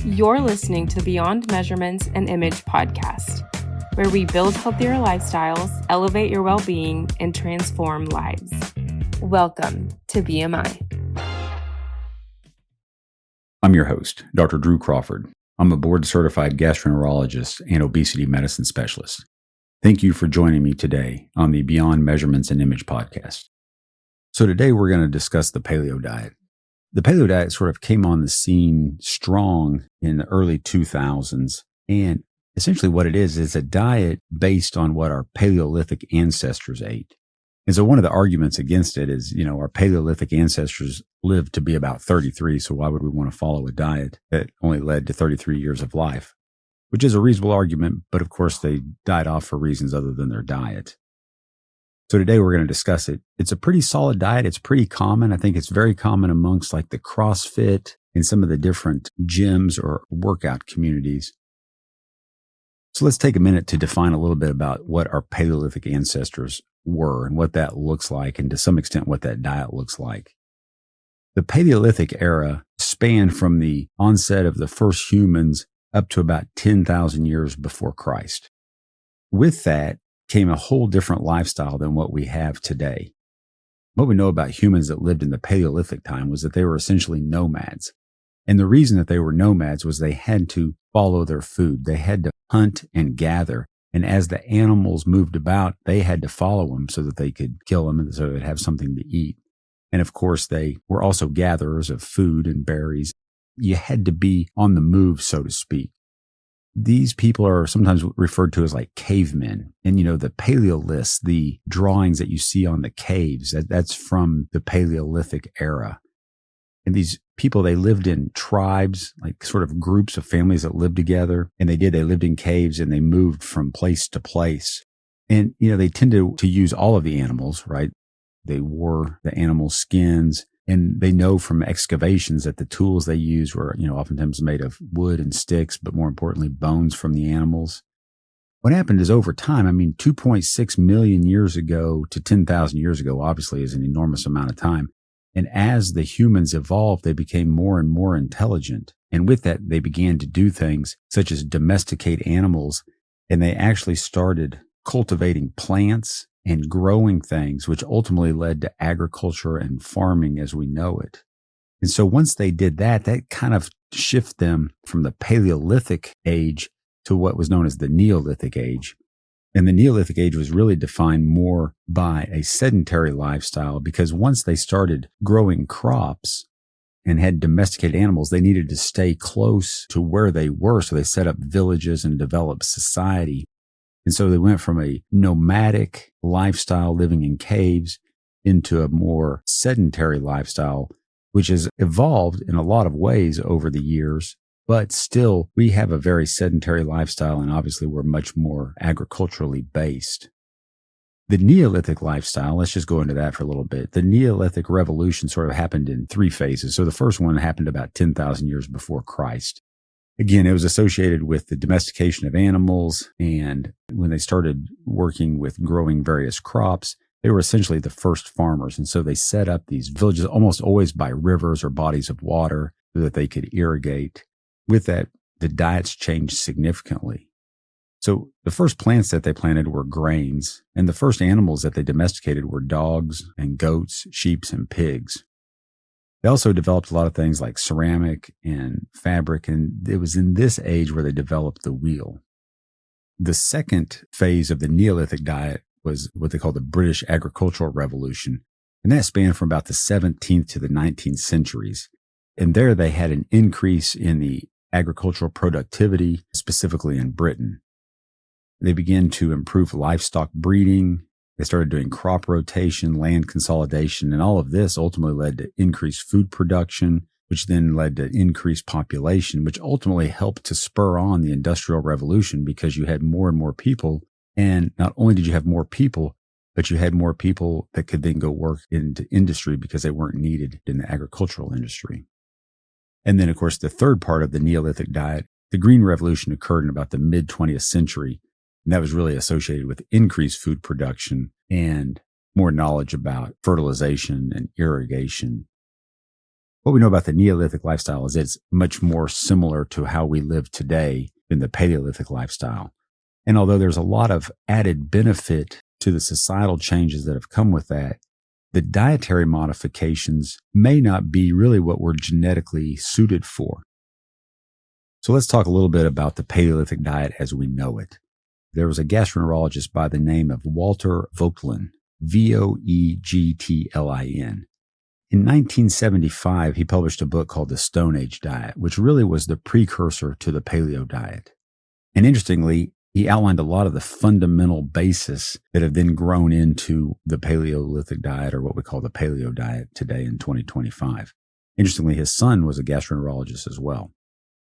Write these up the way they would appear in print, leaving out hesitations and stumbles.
You're listening to the Beyond Measurements and Image podcast, where we build healthier lifestyles, elevate your well-being, and transform lives. Welcome to BMI. I'm your host, Dr. Drew Crawford. I'm a board-certified gastroenterologist and obesity medicine specialist. Thank you for joining me today on the Beyond Measurements and Image podcast. So today we're going to discuss the Paleo Diet. The Paleo Diet sort of came on the scene strong in the early 2000s. And essentially what it is a diet based on what our Paleolithic ancestors ate. And so one of the arguments against it is, our Paleolithic ancestors lived to be about 33. So why would we want to follow a diet that only led to 33 years of life? Which is a reasonable argument, but of course they died off for reasons other than their diet. So today we're going to discuss it. It's a pretty solid diet. It's pretty common. I think it's very common amongst like the CrossFit and some of the different gyms or workout communities. So let's take a minute to define a little bit about what our Paleolithic ancestors were and what that looks like, and to some extent what that diet looks like. The Paleolithic era spanned from the onset of the first humans up to about 10,000 years before Christ. With that came a whole different lifestyle than what we have today. What we know about humans that lived in the Paleolithic time was that they were essentially nomads. And the reason that they were nomads was they had to follow their food. They had to hunt and gather. And as the animals moved about, they had to follow them so that they could kill them and so they'd have something to eat. And of course, they were also gatherers of food and berries. You had to be on the move, so to speak. These people are sometimes referred to as like cavemen. And, the paleoliths, the drawings that you see on the caves, that's from the Paleolithic era. And these people, they lived in tribes, like sort of groups of families that lived together. And they lived in caves and they moved from place to place. And, they tended to use all of the animals, right? They wore the animal skins. And they know from excavations that the tools they used were, oftentimes made of wood and sticks, but more importantly, bones from the animals. What happened is over time, 2.6 million years ago to 10,000 years ago, obviously is an enormous amount of time. And as the humans evolved, they became more and more intelligent. And with that, they began to do things such as domesticate animals. And they actually started cultivating plants and growing things, which ultimately led to agriculture and farming as we know it. And so once they did that, that kind of shifted them from the Paleolithic age to what was known as the Neolithic age. And the Neolithic age was really defined more by a sedentary lifestyle, because once they started growing crops and had domesticated animals, they needed to stay close to where they were. So they set up villages and developed society. And so they went from a nomadic lifestyle living in caves into a more sedentary lifestyle, which has evolved in a lot of ways over the years. But still, we have a very sedentary lifestyle, and obviously we're much more agriculturally based. The Neolithic lifestyle, let's just go into that for a little bit. The Neolithic revolution sort of happened in three phases. So the first one happened about 10,000 years before Christ. Again, it was associated with the domestication of animals, and when they started working with growing various crops, they were essentially the first farmers. And so they set up these villages almost always by rivers or bodies of water so that they could irrigate. With that, the diets changed significantly. So the first plants that they planted were grains, and the first animals that they domesticated were dogs and goats, sheep, and pigs. They also developed a lot of things like ceramic and fabric, and it was in this age where they developed the wheel. The second phase of the Neolithic diet was what they call the British Agricultural Revolution, and that spanned from about the 17th to the 19th centuries. And there they had an increase in the agricultural productivity, specifically in Britain. They began to improve livestock breeding. They started doing crop rotation, land consolidation, and all of this ultimately led to increased food production, which then led to increased population, which ultimately helped to spur on the Industrial Revolution, because you had more and more people. And not only did you have more people, but you had more people that could then go work into industry because they weren't needed in the agricultural industry. And then, of course, the third part of the Neolithic diet, the Green Revolution, occurred in about the mid-20th century. And that was really associated with increased food production and more knowledge about fertilization and irrigation. What we know about the Neolithic lifestyle is it's much more similar to how we live today than the Paleolithic lifestyle. And although there's a lot of added benefit to the societal changes that have come with that, the dietary modifications may not be really what we're genetically suited for. So let's talk a little bit about the Paleolithic diet as we know it. There was a gastroenterologist by the name of Walter Voegtlin, Voegtlin. In 1975, he published a book called The Stone Age Diet, which really was the precursor to the Paleo Diet. And interestingly, he outlined a lot of the fundamental basis that have then grown into the Paleolithic diet, or what we call the Paleo Diet today in 2025. Interestingly, his son was a gastroenterologist as well.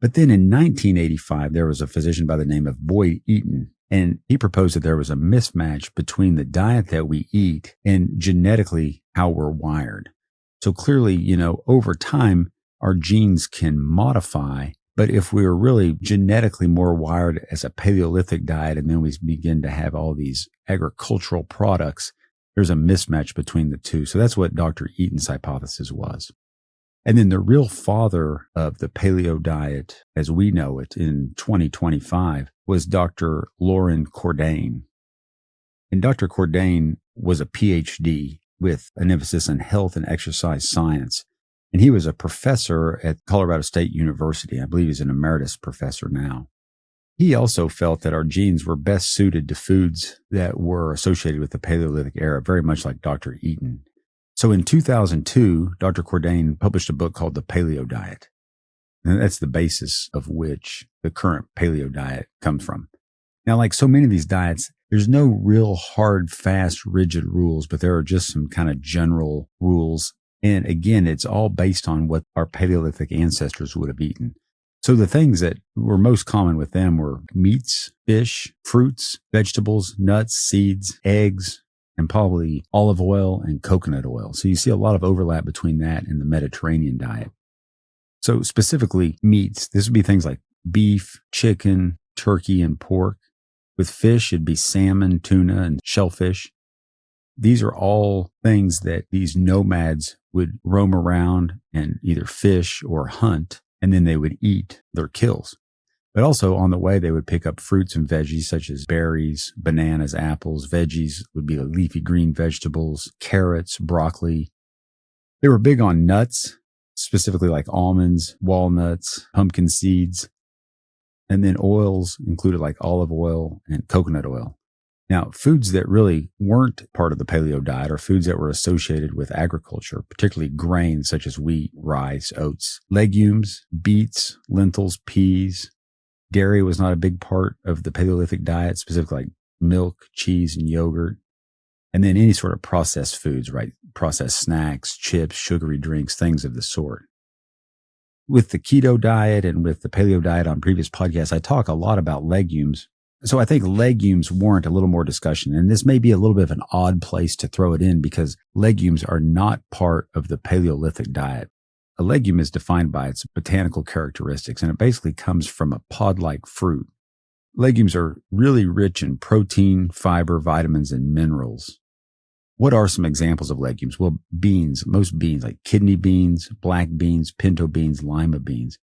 But then in 1985, there was a physician by the name of Boyd Eaton, and he proposed that there was a mismatch between the diet that we eat and genetically how we're wired. So clearly, over time, our genes can modify, but if we are really genetically more wired as a Paleolithic diet, and then we begin to have all these agricultural products, there's a mismatch between the two. So that's what Dr. Eaton's hypothesis was. And then the real father of the Paleo diet, as we know it in 2025, was Dr. Loren Cordain. And Dr. Cordain was a PhD with an emphasis on health and exercise science. And he was a professor at Colorado State University. I believe he's an emeritus professor now. He also felt that our genes were best suited to foods that were associated with the Paleolithic era, very much like Dr. Eaton. So in 2002, Dr. Cordain published a book called The Paleo Diet. And that's the basis of which the current paleo diet comes from. Now, like so many of these diets, there's no real hard, fast, rigid rules, but there are just some kind of general rules. And again, it's all based on what our Paleolithic ancestors would have eaten. So the things that were most common with them were meats, fish, fruits, vegetables, nuts, seeds, eggs, and probably olive oil and coconut oil. So you see a lot of overlap between that and the Mediterranean diet. So specifically meats, this would be things like beef, chicken, turkey, and pork. With fish, it'd be salmon, tuna, and shellfish. These are all things that these nomads would roam around and either fish or hunt, and then they would eat their kills. But also on the way, they would pick up fruits and veggies such as berries, bananas, apples. Veggies would be leafy green vegetables, carrots, broccoli. They were big on nuts, specifically like almonds, walnuts, pumpkin seeds. And then oils included like olive oil and coconut oil. Now, foods that really weren't part of the paleo diet are foods that were associated with agriculture, particularly grains such as wheat, rice, oats, legumes, beets, lentils, peas. Dairy was not a big part of the Paleolithic diet, specifically like milk, cheese, and yogurt. And then any sort of processed foods, right? Processed snacks, chips, sugary drinks, things of the sort. With the keto diet and with the paleo diet on previous podcasts, I talk a lot about legumes. So I think legumes warrant a little more discussion. And this may be a little bit of an odd place to throw it in because legumes are not part of the Paleolithic diet. A legume is defined by its botanical characteristics, and it basically comes from a pod-like fruit. Legumes are really rich in protein, fiber, vitamins, and minerals. What are some examples of legumes? Well, beans, most beans like kidney beans, black beans, pinto beans, lima beans.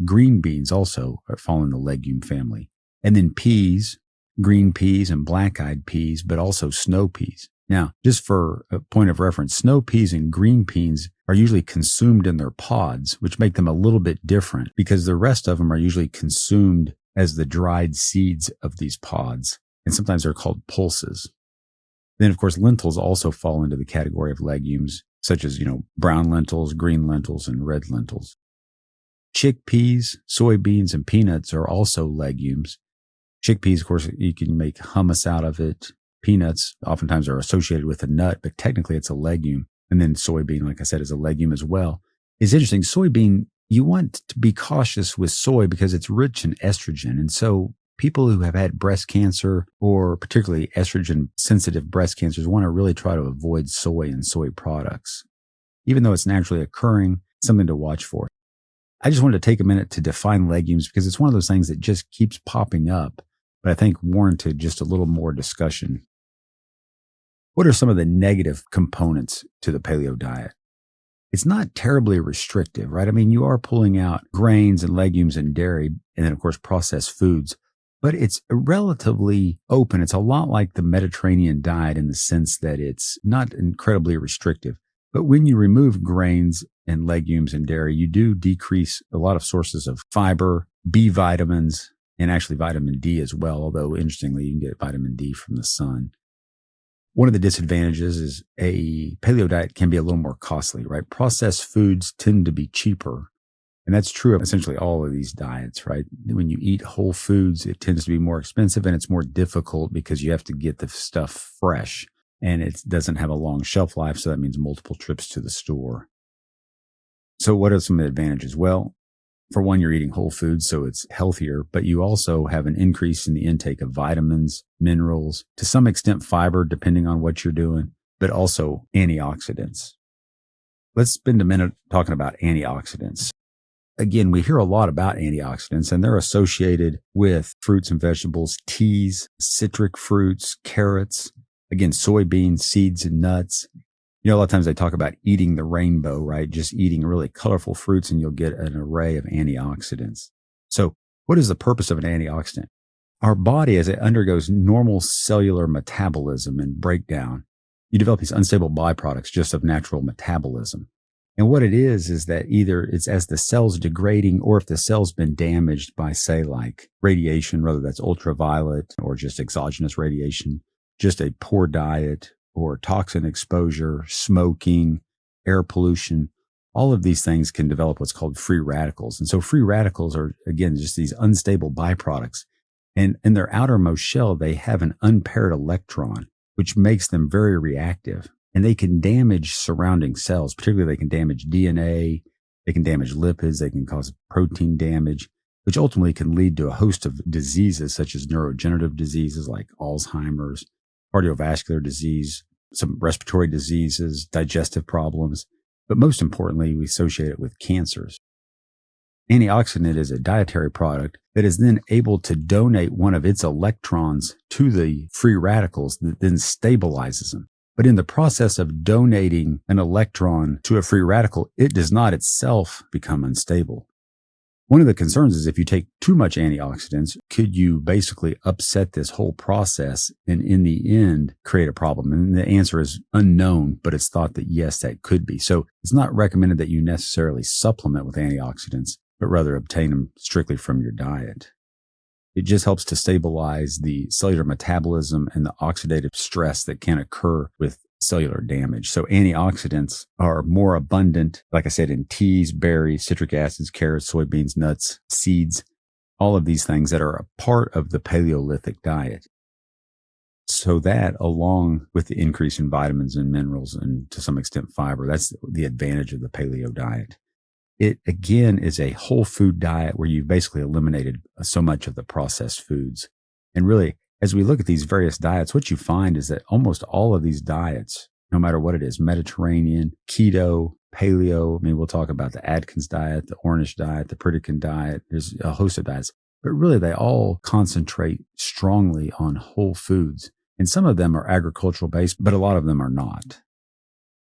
Green beans also fall in the legume family. And then peas, green peas and black-eyed peas, but also snow peas. Now, just for a point of reference, snow peas and green peas are usually consumed in their pods, which make them a little bit different because the rest of them are usually consumed as the dried seeds of these pods. And sometimes they're called pulses. Then, of course, lentils also fall into the category of legumes, such as, brown lentils, green lentils, and red lentils. Chickpeas, soybeans, and peanuts are also legumes. Chickpeas, of course, you can make hummus out of it. Peanuts oftentimes are associated with a nut, but technically it's a legume. And then soybean, like I said, is a legume as well. It's interesting. Soybean, you want to be cautious with soy because it's rich in estrogen. And so people who have had breast cancer or particularly estrogen sensitive breast cancers want to really try to avoid soy and soy products. Even though it's naturally occurring, it's something to watch for. I just wanted to take a minute to define legumes because it's one of those things that just keeps popping up, but I think warranted just a little more discussion. What are some of the negative components to the paleo diet? it's not terribly restrictive, right? I mean, you are pulling out grains and legumes and dairy, and then, of course, processed foods, but it's relatively open. It's a lot like the Mediterranean diet in the sense that it's not incredibly restrictive. But when you remove grains and legumes and dairy, you do decrease a lot of sources of fiber, B vitamins, and actually vitamin D as well, although interestingly, you can get vitamin D from the sun. One of the disadvantages is a paleo diet can be a little more costly, right? Processed foods tend to be cheaper. And that's true of essentially all of these diets, right? When you eat whole foods, it tends to be more expensive and it's more difficult because you have to get the stuff fresh and it doesn't have a long shelf life. So that means multiple trips to the store. So what are some of the advantages? Well, for one, you're eating whole foods, so it's healthier, but you also have an increase in the intake of vitamins, minerals, to some extent fiber, depending on what you're doing, but also antioxidants. Let's spend a minute talking about antioxidants. Again, we hear a lot about antioxidants, and they're associated with fruits and vegetables, teas, citric fruits, carrots, again, soybeans, seeds, and nuts. A lot of times they talk about eating the rainbow, right? Just eating really colorful fruits and you'll get an array of antioxidants. So what is the purpose of an antioxidant? Our body, as it undergoes normal cellular metabolism and breakdown, you develop these unstable byproducts just of natural metabolism. And what it is that either it's as the cell's degrading or if the cell's been damaged by, say, like radiation, whether that's ultraviolet or just exogenous radiation, just a poor diet, or toxin exposure, smoking, air pollution, all of these things can develop what's called free radicals. And so free radicals are, again, just these unstable byproducts. And in their outermost shell, they have an unpaired electron, which makes them very reactive. And they can damage surrounding cells, particularly they can damage DNA, they can damage lipids, they can cause protein damage, which ultimately can lead to a host of diseases such as neurodegenerative diseases like Alzheimer's, cardiovascular disease, some respiratory diseases, digestive problems, but most importantly, we associate it with cancers. Antioxidant is a dietary product that is then able to donate one of its electrons to the free radicals that then stabilizes them. But in the process of donating an electron to a free radical, it does not itself become unstable. One of the concerns is if you take too much antioxidants, could you basically upset this whole process and in the end create a problem? And the answer is unknown, but it's thought that yes, that could be. So it's not recommended that you necessarily supplement with antioxidants, but rather obtain them strictly from your diet. It just helps to stabilize the cellular metabolism and the oxidative stress that can occur with cellular damage. So antioxidants are more abundant, like I said, in teas, berries, citric acids, carrots, soybeans, nuts, seeds, all of these things that are a part of the Paleolithic diet. So that, along with the increase in vitamins and minerals and to some extent fiber, that's the advantage of the paleo diet. It, again, is a whole food diet where you've basically eliminated so much of the processed foods. And really, as we look at these various diets, what you find is that almost all of these diets, no matter what it is, Mediterranean, keto, paleo, we'll talk about the Atkins diet, the Ornish diet, the Pritikin diet, there's a host of diets, but really they all concentrate strongly on whole foods. And some of them are agricultural based, but a lot of them are not.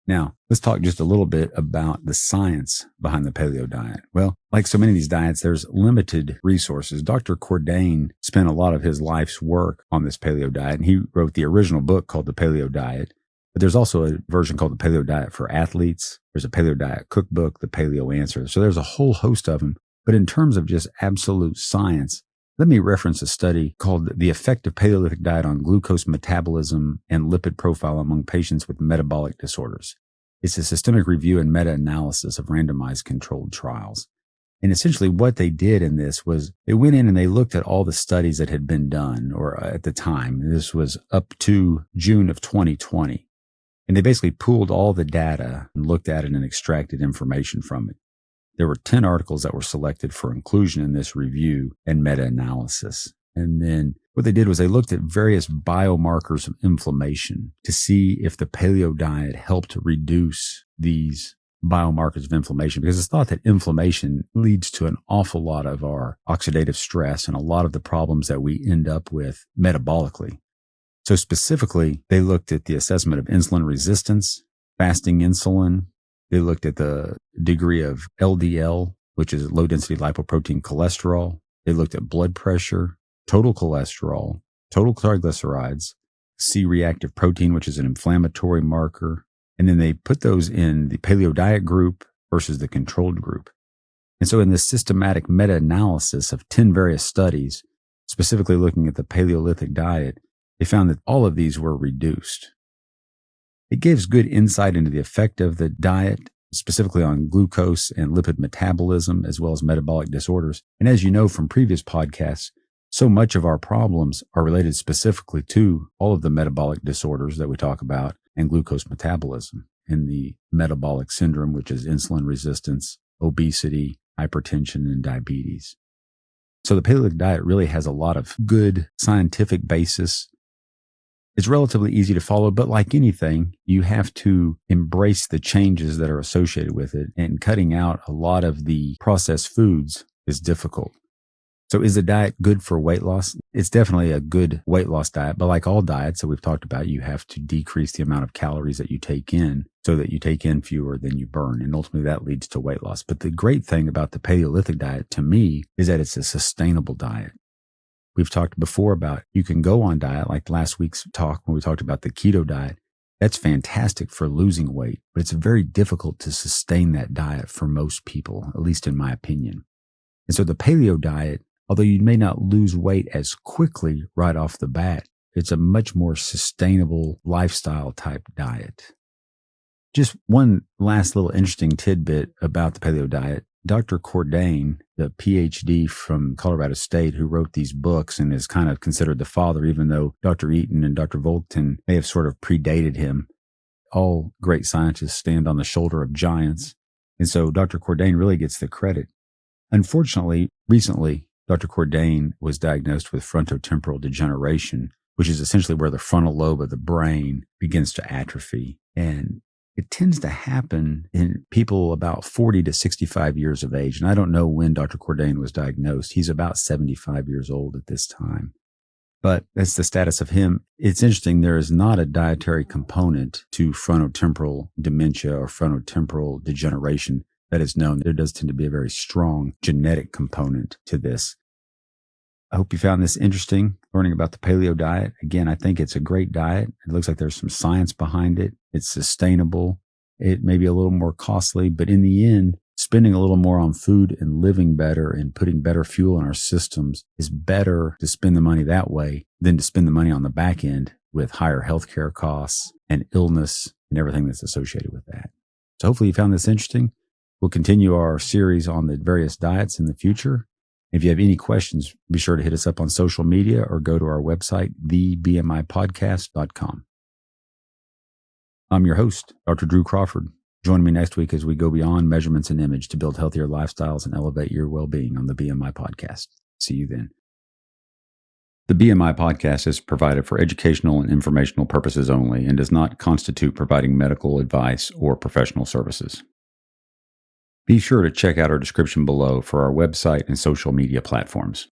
Now, let's talk just a little bit about the science behind the paleo diet. Well, like so many of these diets, there's limited resources. Dr. Cordain spent a lot of his life's work on this paleo diet, and he wrote the original book called The Paleo Diet. But there's also a version called The Paleo Diet for Athletes. There's a Paleo Diet cookbook, The Paleo Answer. So there's a whole host of them. But in terms of just absolute science, let me reference a study called The Effect of Paleolithic Diet on Glucose Metabolism and Lipid Profile Among Patients with Metabolic Disorders. It's a systemic review and meta-analysis of randomized controlled trials. And essentially what they did in this was they went in and they looked at all the studies that had been done, or at the time, this was up to June of 2020. And they basically pooled all the data and looked at it and extracted information from it. There were 10 articles that were selected for inclusion in this review and meta-analysis. And then what they did was they looked at various biomarkers of inflammation to see if the paleo diet helped reduce these biomarkers of inflammation, because it's thought that inflammation leads to an awful lot of our oxidative stress and a lot of the problems that we end up with metabolically. So specifically, they looked at the assessment of insulin resistance, fasting insulin, They looked at the degree of LDL, which is low-density lipoprotein cholesterol. They looked at blood pressure, total cholesterol, total triglycerides, C-reactive protein, which is an inflammatory marker. And then they put those in the Paleo Diet group versus the controlled group. And so in this systematic meta-analysis of 10 various studies, specifically looking at the Paleolithic diet, they found that all of these were reduced. It gives good insight into the effect of the diet, specifically on glucose and lipid metabolism, as well as metabolic disorders. And as you know from previous podcasts, so much of our problems are related specifically to all of the metabolic disorders that we talk about and glucose metabolism and the metabolic syndrome, which is insulin resistance, obesity, hypertension, and diabetes. So the Paleolithic diet really has a lot of good scientific basis. It's relatively easy to follow, but like anything, you have to embrace the changes that are associated with it, and cutting out a lot of the processed foods is difficult. So is the diet good for weight loss? It's definitely a good weight loss diet, but like all diets that we've talked about, you have to decrease the amount of calories that you take in so that you take in fewer than you burn. And ultimately that leads to weight loss. But the great thing about the Paleolithic diet to me is that it's a sustainable diet. We've talked before about you can go on diet, like last week's talk when we talked about the keto diet. That's fantastic for losing weight, but it's very difficult to sustain that diet for most people, at least in my opinion. And so the paleo diet, although you may not lose weight as quickly right off the bat, it's a much more sustainable lifestyle type diet. Just one last little interesting tidbit about the paleo diet. Dr. Cordain, the PhD from Colorado State who wrote these books and is kind of considered the father, even though Dr. Eaton and Dr. Volkton may have sort of predated him. All great scientists stand on the shoulder of giants. And so Dr. Cordain really gets the credit. Unfortunately, recently, Dr. Cordain was diagnosed with frontotemporal degeneration, which is essentially where the frontal lobe of the brain begins to atrophy. And it tends to happen in people about 40 to 65 years of age. And I don't know when Dr. Cordain was diagnosed. He's about 75 years old at this time. But that's the status of him. It's interesting. There is not a dietary component to frontotemporal dementia or frontotemporal degeneration that is known. There does tend to be a very strong genetic component to this. I hope you found this interesting, learning about the paleo diet. Again, I think it's a great diet. It looks like there's some science behind it. It's sustainable. It may be a little more costly, but in the end, spending a little more on food and living better and putting better fuel in our systems is better to spend the money that way than to spend the money on the back end with higher healthcare costs and illness and everything that's associated with that. So hopefully you found this interesting. We'll continue our series on the various diets in the future. If you have any questions, be sure to hit us up on social media or go to our website, thebmipodcast.com. I'm your host, Dr. Drew Crawford. Join me next week as we go beyond measurements and image to build healthier lifestyles and elevate your well-being on the BMI podcast. See you then. The BMI podcast is provided for educational and informational purposes only and does not constitute providing medical advice or professional services. Be sure to check out our description below for our website and social media platforms.